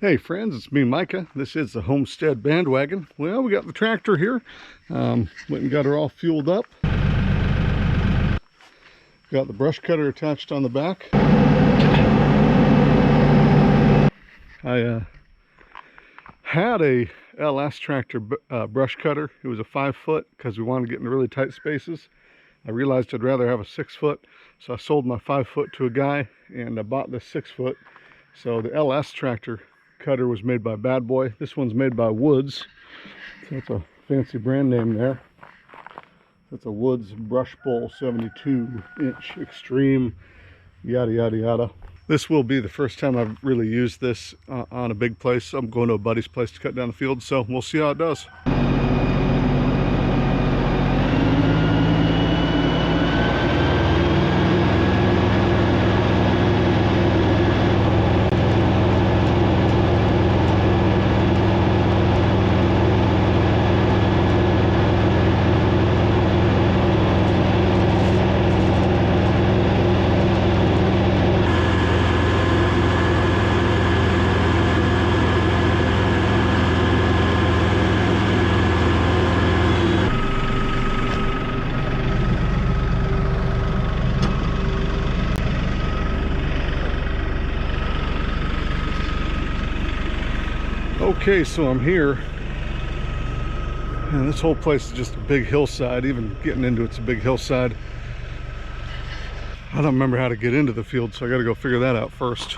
Hey friends, it's me, Micah. This is the Homestead Bandwagon. Well, we got the tractor here. Went and got her all fueled up. Got the brush cutter attached on the back. I had a LS tractor brush cutter. It was a 5-foot because we wanted to get in really tight spaces. I realized I'd rather have a 6-foot, so I sold my 5-foot to a guy and I bought this 6-foot. So the LS tractor cutter was made by Bad Boy. This one's made by Woods. So it's a fancy brand name there. That's a Woods Brushbull 72-inch extreme, yada yada yada. This will be the first time I've really used this on a big place. I'm going to a buddy's place to cut down the field, so we'll see how it does. Okay, so I'm here, and this whole place is just a big hillside. Even getting into it's a big hillside. I don't remember how to get into the field, so I got to go figure that out first.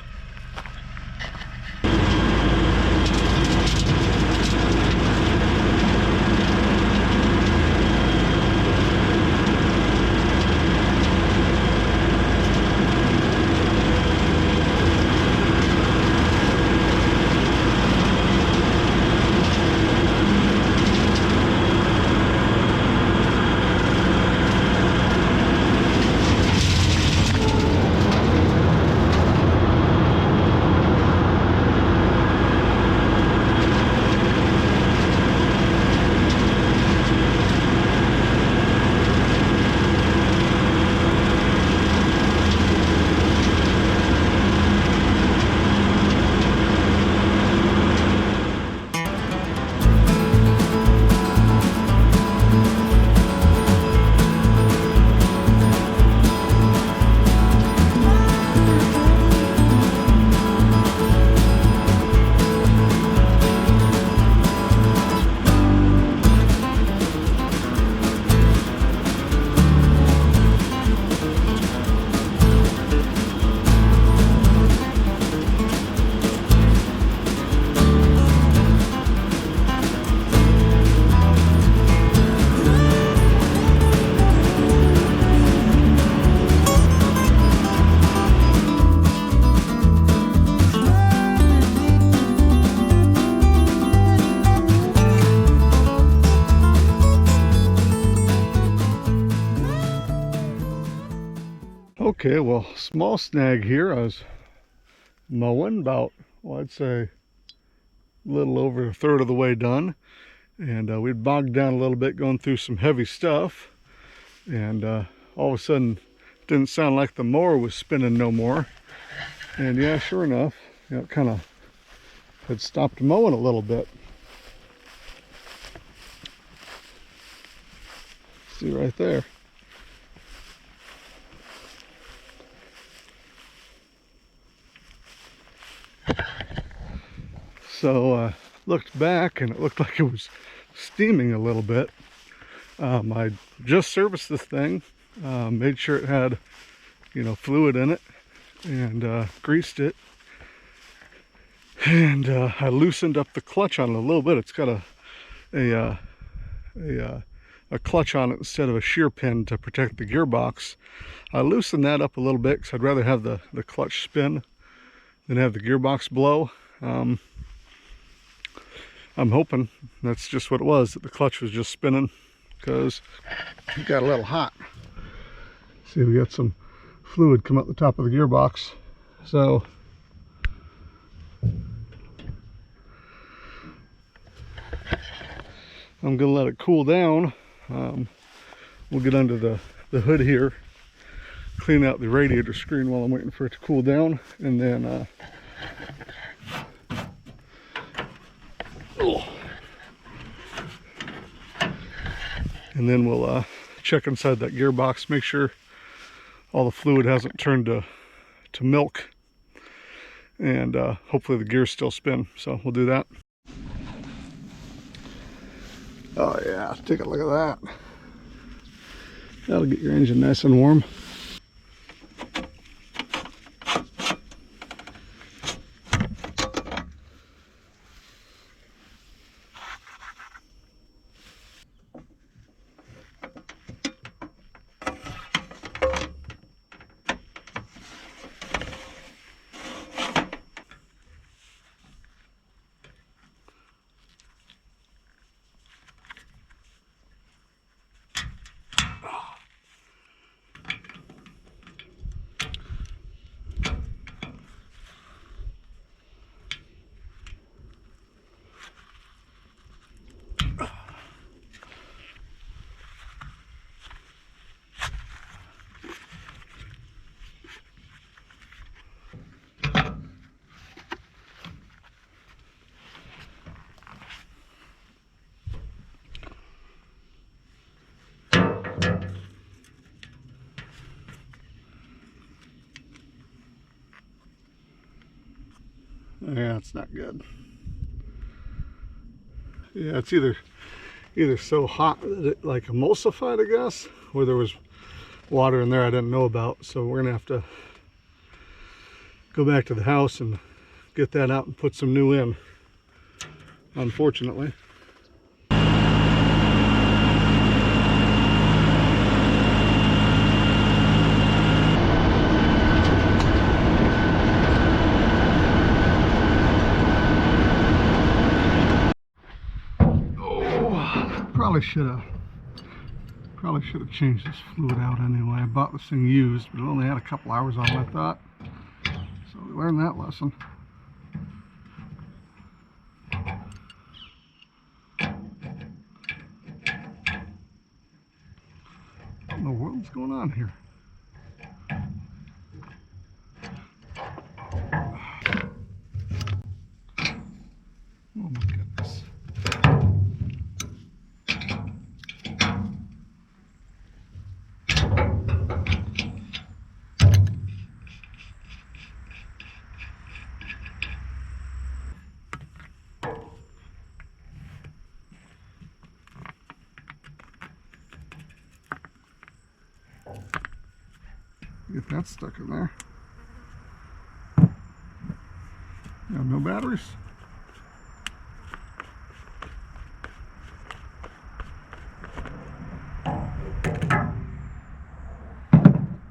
Okay, well, small snag here. I was mowing about, well, I'd say a little over a third of the way done, and we'd bogged down a little bit going through some heavy stuff, and all of a sudden it didn't sound like the mower was spinning no more. And yeah, sure enough, you know, it kind of had stopped mowing a little bit. See right there. So I looked back and it looked like it was steaming a little bit. I just serviced this thing, made sure it had, you know, fluid in it, and greased it. And I loosened up the clutch on it a little bit. It's got a clutch on it instead of a shear pin to protect the gearbox. I loosened that up a little bit because I'd rather have the clutch spin than have the gearbox blow. I'm hoping that's just what it was, that the clutch was just spinning, because it got a little hot. See, we got some fluid come up the top of the gearbox. So I'm gonna let it cool down. We'll get under the hood here, clean out the radiator screen while I'm waiting for it to cool down, and then And then we'll check inside that gearbox, make sure all the fluid hasn't turned to milk, and hopefully the gears still spin. So we'll do that. Oh yeah, take a look at that. That'll get your engine nice and warm. Yeah, it's not good. Yeah, it's either so hot that it like emulsified, I guess, or there was water in there I didn't know about. So we're gonna have to go back to the house and get that out and put some new in, unfortunately. Probably should have changed this fluid out anyway. I bought this thing used, but it only had a couple hours on it, I thought. So we learned that lesson. What in the world's going on here? Oh my goodness. Get that stuck in there. You have no batteries?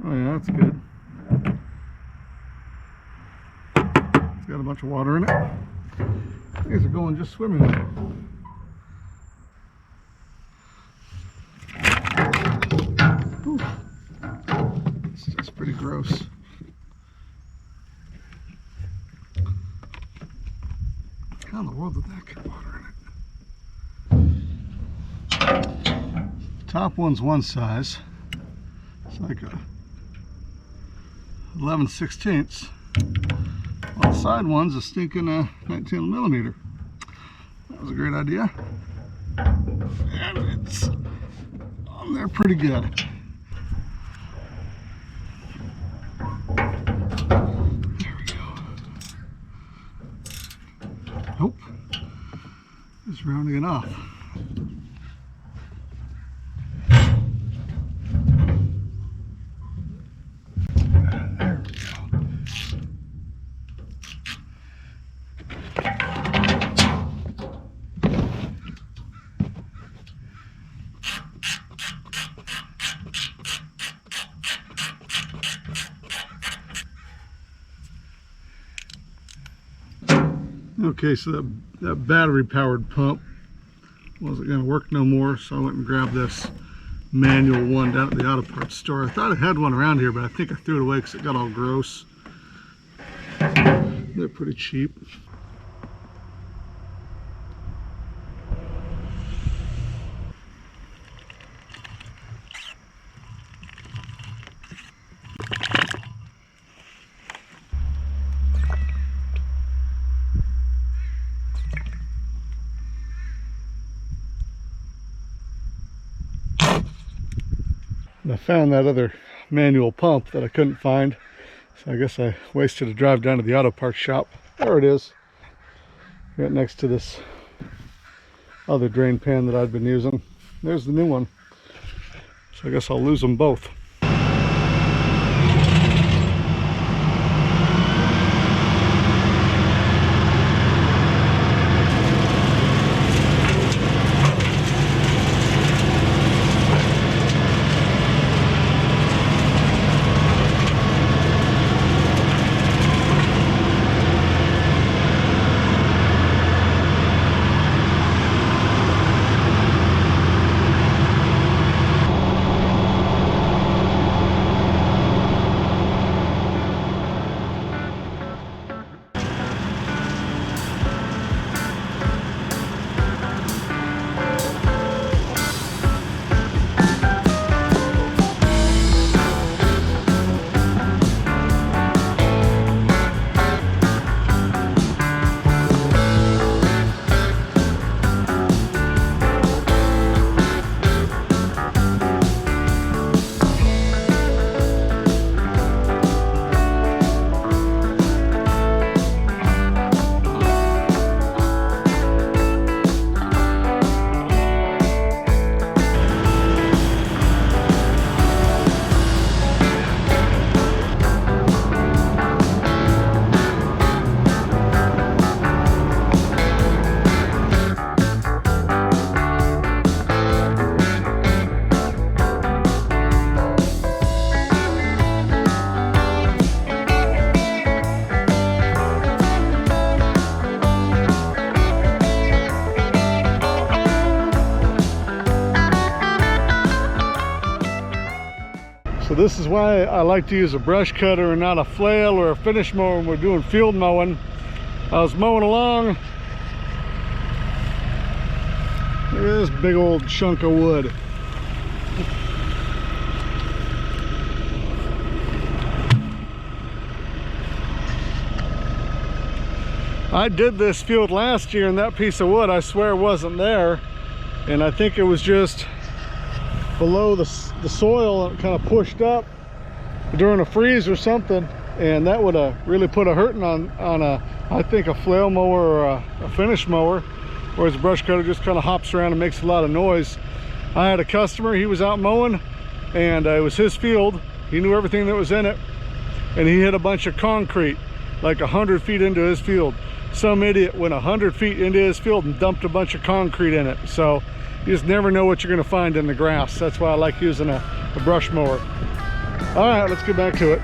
Oh yeah, that's good. It's got a bunch of water in it. These are going just swimmingly. Ooh. It's just pretty gross. How in the world did that get water in it? Top one's one size. It's like a 11/16. While the side one's a stinking 19 millimeter. That was a great idea. And it's on there pretty good. There we go. Nope. Just rounding it off. Okay, so that battery powered pump wasn't going to work no more, so I went and grabbed this manual one down at the auto parts store. I thought I had one around here, but I think I threw it away because it got all gross. They're pretty cheap. And I found that other manual pump that I couldn't find. So I guess I wasted a drive down to the auto parts shop. There it is. Right next to this other drain pan that I'd been using. There's the new one. So I guess I'll lose them both. So this is why I like to use a brush cutter and not a flail or a finish mower when we're doing field mowing. I was mowing along. Look at this big old chunk of wood. I did this field last year and that piece of wood I swear wasn't there, and I think it was just below the soil and kind of pushed up during a freeze or something, and that would have really put a hurting on I think a flail mower or a finish mower, whereas a brush cutter just kind of hops around and makes a lot of noise. I had a customer, he was out mowing and it was his field, he knew everything that was in it, and he hit a bunch of concrete like 100 feet into his field. Some idiot went 100 feet into his field and dumped a bunch of concrete in it. So you just never know what you're going to find in the grass. That's why I like using a brush mower. All right, let's get back to it.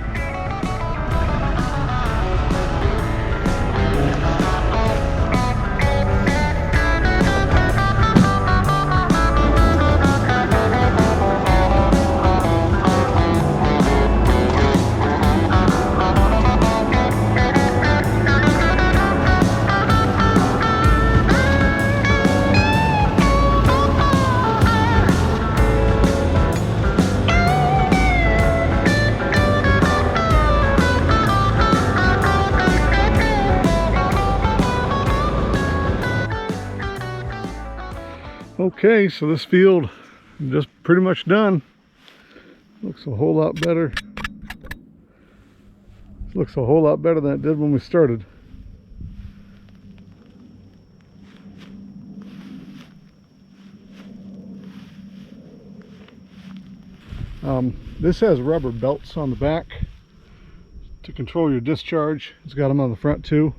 Okay, so this field is just pretty much done. Looks a whole lot better. Looks a whole lot better than it did when we started. This has rubber belts on the back to control your discharge. It's got them on the front too.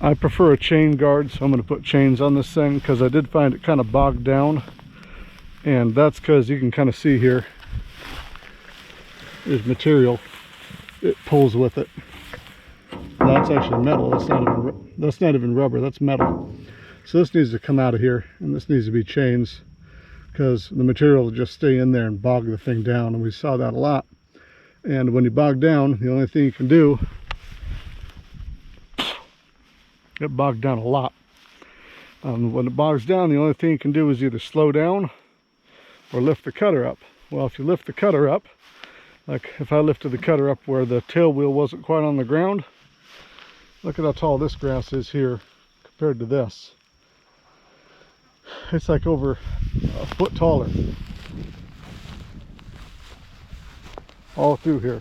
I prefer a chain guard, so I'm going to put chains on this thing because I did find it kind of bogged down, and that's because you can kind of see here there's material it pulls with it. That's actually metal. That's not even rubber, that's metal. So this needs to come out of here, and this needs to be chains because the material will just stay in there and bog the thing down, and we saw that a lot. And when you bog down, the only thing you can do, it bogged down a lot. When it bogs down, the only thing you can do is either slow down or lift the cutter up. Well, if you lift the cutter up, like if I lifted the cutter up where the tail wheel wasn't quite on the ground, look at how tall this grass is here compared to this. It's like over a foot taller. all through here.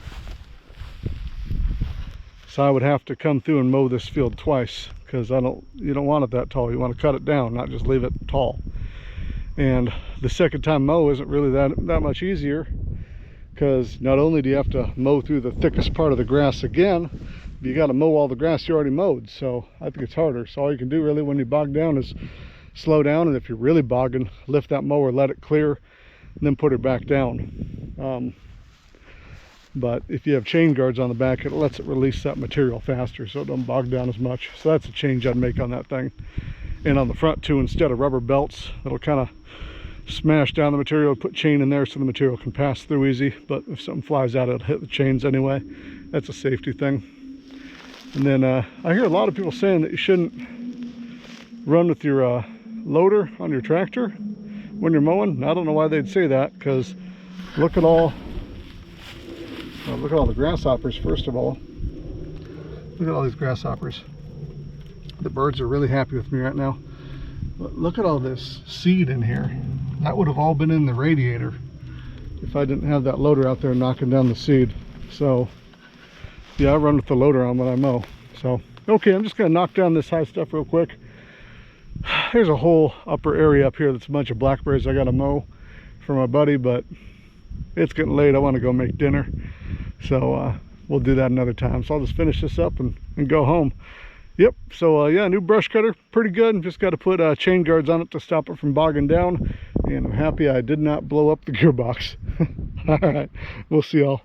So I would have to come through and mow this field twice, because you don't want it that tall. You want to cut it down, not just leave it tall. And the second time mow isn't really that much easier, because not only do you have to mow through the thickest part of the grass again, but you got to mow all the grass you already mowed. So I think it's harder. So all you can do really when you bog down is slow down, and if you're really bogging, lift that mower, let it clear, and then put it back down. But if you have chain guards on the back, it lets it release that material faster, so it don't bog down as much. So that's a change I'd make on that thing. And on the front too, instead of rubber belts, it'll kind of smash down the material, put chain in there so the material can pass through easy. But if something flies out, it'll hit the chains anyway. That's a safety thing. And then I hear a lot of people saying that you shouldn't run with your loader on your tractor when you're mowing. I don't know why they'd say that, because look at all the grasshoppers. First of all, look at all these grasshoppers. The birds are really happy with me right now. But look at all this seed in here. That would have all been in the radiator if I didn't have that loader out there knocking down the seed. So yeah, I run with the loader on when I mow. So okay, I'm just gonna knock down this high stuff real quick. There's a whole upper area up here that's a bunch of blackberries I gotta mow for my buddy, but it's getting late. I want to go make dinner, so we'll do that another time. So I'll just finish this up and go home. Yep. So yeah, new brush cutter, pretty good. Just got to put chain guards on it to stop it from bogging down, and I'm happy I did not blow up the gearbox. All right, we'll see y'all.